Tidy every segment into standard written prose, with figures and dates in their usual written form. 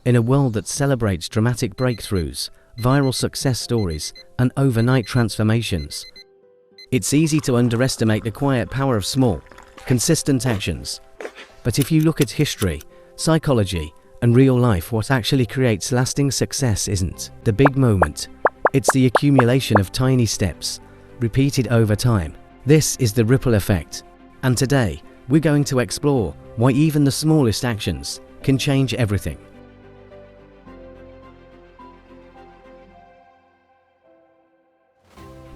In a world that celebrates dramatic breakthroughs, viral success stories, and overnight transformations, it's easy to underestimate the quiet power of small, consistent actions. But if you look at history, psychology, and real life, what actually creates lasting success isn't the big moment. It's the accumulation of tiny steps, repeated over time. This is the ripple effect. And today, we're going to explore why even the smallest actions can change everything.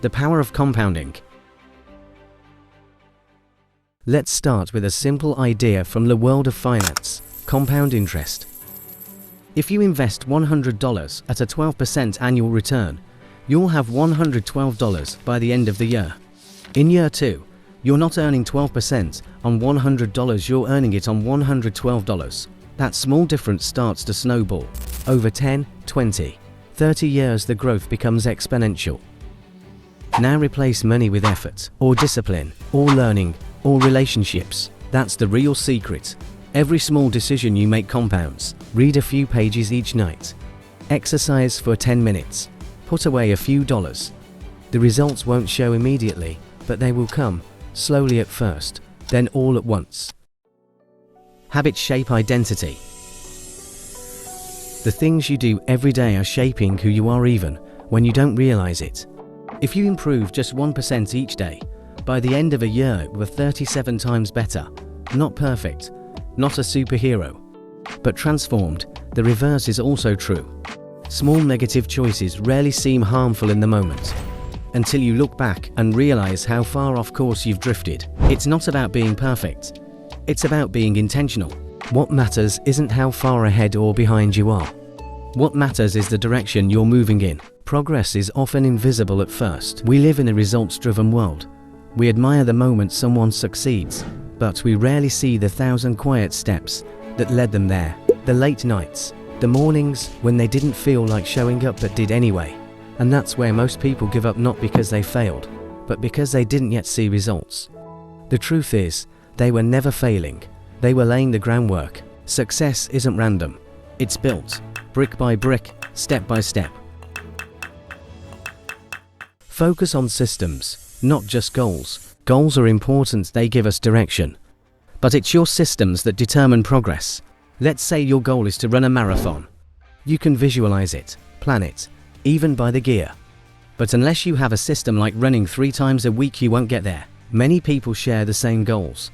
The power of compounding. Let's start with a simple idea from the world of finance: compound interest. If you invest $100 at a 12% annual return, you'll have $112 by the end of the year. In year 2, you're not earning 12% on $100, you're earning it on $112. That small difference starts to snowball. Over 10, 20, 30 years, the growth becomes exponential. Now replace money with effort, or discipline, or learning, or relationships. That's the real secret. Every small decision you make compounds. Read a few pages each night. Exercise for 10 minutes. Put away a few dollars. The results won't show immediately, but they will come, slowly at first, then all at once. Habits shape identity. The things you do every day are shaping who you are even when you don't realize it. If you improve just 1% each day, by the end of a year we're 37 times better. Not perfect, not a superhero, but transformed. The reverse is also true. Small negative choices rarely seem harmful in the moment, until you look back and realize how far off course you've drifted. It's not about being perfect, it's about being intentional. What matters isn't how far ahead or behind you are. What matters is the direction you're moving in. Progress is often invisible at first. We live in a results-driven world. We admire the moment someone succeeds, but we rarely see the 1,000 quiet steps that led them there. The late nights, the mornings when they didn't feel like showing up but did anyway. And that's where most people give up, not because they failed, but because they didn't yet see results. The truth is, they were never failing. They were laying the groundwork. Success isn't random. It's built, brick by brick, step by step. Focus on systems, not just goals. Goals are important, they give us direction. But it's your systems that determine progress. Let's say your goal is to run a marathon. You can visualize it, plan it, even buy the gear. But unless you have a system like running 3 times a week, you won't get there. Many people share the same goals.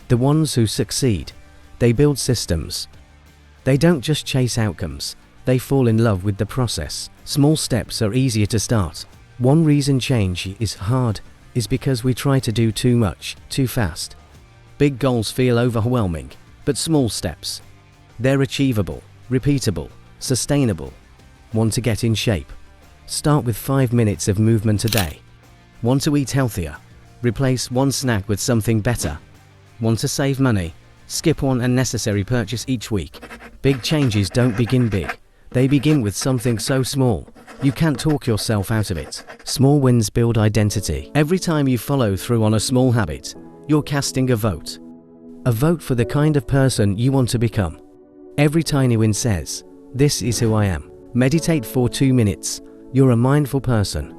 The ones who succeed, they build systems. They don't just chase outcomes, they fall in love with the process. Small steps are easier to start. One reason change is hard is because we try to do too much, too fast. Big goals feel overwhelming, but small steps, they're achievable, repeatable, sustainable. Want to get in shape? Start with 5 minutes of movement a day. Want to eat healthier? Replace one snack with something better. Want to save money? Skip one unnecessary purchase each week. Big changes don't begin big. They begin with something so small, you can't talk yourself out of it. Small wins build identity. Every time you follow through on a small habit, you're casting a vote. A vote for the kind of person you want to become. Every tiny win says, "This is who I am." Meditate for 2 minutes, you're a mindful person.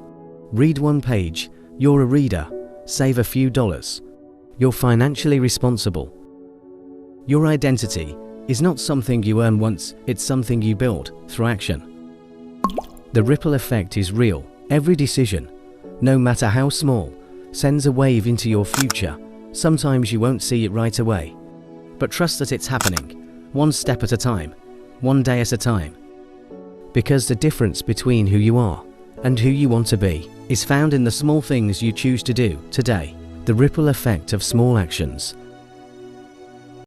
Read 1 page, you're a reader. Save a few dollars, you're financially responsible. Your identity is not something you earn once, it's something you build through action. The ripple effect is real. Every decision, no matter how small, sends a wave into your future. Sometimes you won't see it right away, but trust that it's happening, one step at a time, one day at a time. Because the difference between who you are and who you want to be is found in the small things you choose to do today. The ripple effect of small actions.